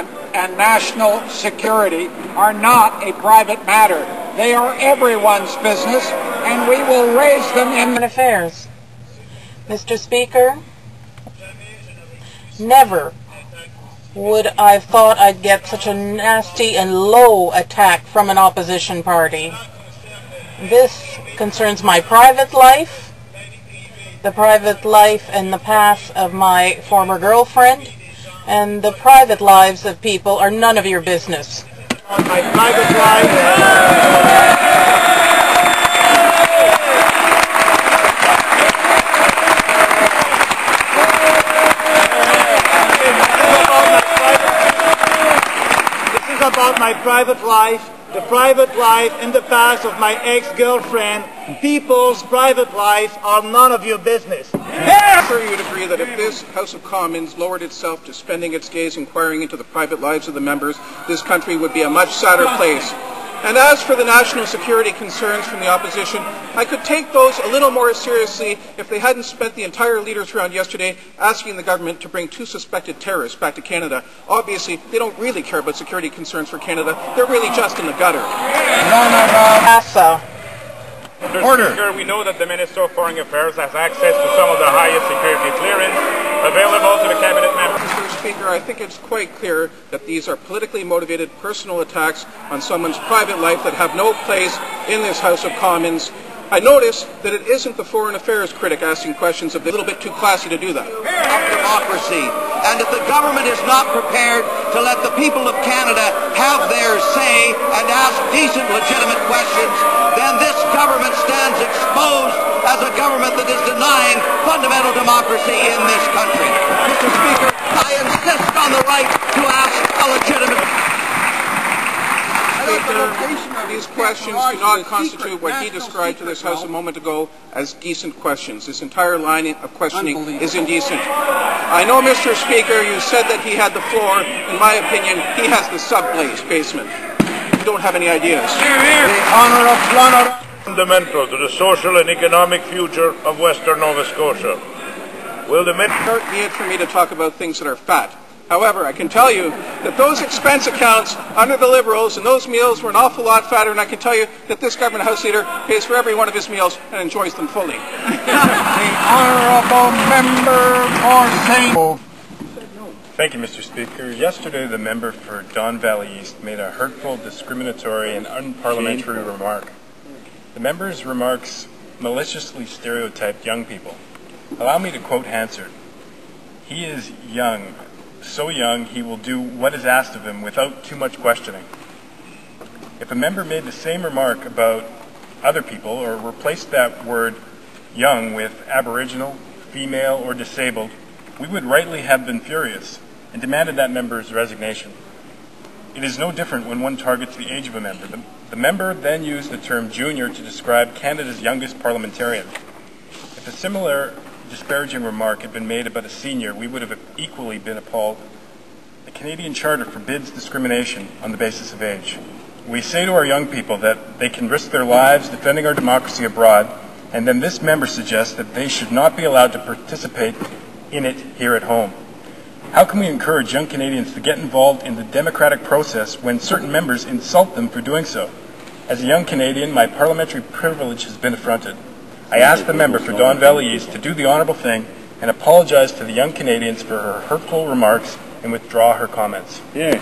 and national security are not a private matter. They are everyone's business, and we will raise them in affairs. Mr. Speaker, never would I have thought I'd get such a nasty and low attack from an opposition party. This concerns my private life, the private life and the past of my former girlfriend, and the private lives of people are none of your business. My private life. About my private life, the private life in the past of my ex-girlfriend. People's private lives are none of your business. I'm sure you'd agree that if this House of Commons lowered itself to spending its days inquiring into the private lives of the members, this country would be a much sadder place. And as for the national security concerns from the opposition, I could take those a little more seriously if they hadn't spent the entire leaders' round yesterday asking the government to bring 2 suspected terrorists back to Canada. Obviously, they don't really care about security concerns for Canada. They're really just in the gutter. Order. Speaker, we know that the Minister of Foreign Affairs has access to some of the highest security clearance available to the Cabinet members. Mr. Speaker, I think it's quite clear that these are politically motivated personal attacks on someone's private life that have no place in this House of Commons. I notice that it isn't the Foreign Affairs critic asking questions. A little bit too classy to do that. Democracy. And if the government is not prepared to let the people of Canada have their say and ask decent, legitimate questions, then this government stands exposed as a government that is denying fundamental democracy in this country. Mr. Speaker, I insist on the right to ask a legitimate These questions do not constitute what he described to this House a moment ago as decent questions. This entire line of questioning is indecent. I know, Mr. Speaker, you said that he had the floor. In my opinion, he has the sub-blaze basement. You don't have any ideas. Fundamental to the social and economic future of Western Nova Scotia. Will the Minister be it for me to talk about things that are fat? However, I can tell you that those expense accounts under the Liberals and those meals were an awful lot fatter, and I can tell you that this government House Leader pays for every one of his meals and enjoys them fully. The honourable member for St. Thank you, Mr. Speaker. Yesterday, the member for Don Valley East made a hurtful, discriminatory, and unparliamentary remark. The member's remarks maliciously stereotyped young people. Allow me to quote Hansard. "He is young. So young he will do what is asked of him without too much questioning." If a member made the same remark about other people or replaced that word young with Aboriginal, female, or disabled, we would rightly have been furious and demanded that member's resignation. It is no different when one targets the age of a member. The member then used the term junior to describe Canada's youngest parliamentarian. If a similar disparaging remark had been made about a senior, we would have equally been appalled. The Canadian Charter forbids discrimination on the basis of age. We say to our young people that they can risk their lives defending our democracy abroad, and then this member suggests that they should not be allowed to participate in it here at home. How can we encourage young Canadians to get involved in the democratic process when certain members insult them for doing so? As a young Canadian, my parliamentary privilege has been affronted. I ask the member for Don Valley East to do the honourable thing and apologize to the young Canadians for her hurtful remarks and withdraw her comments. Yeah.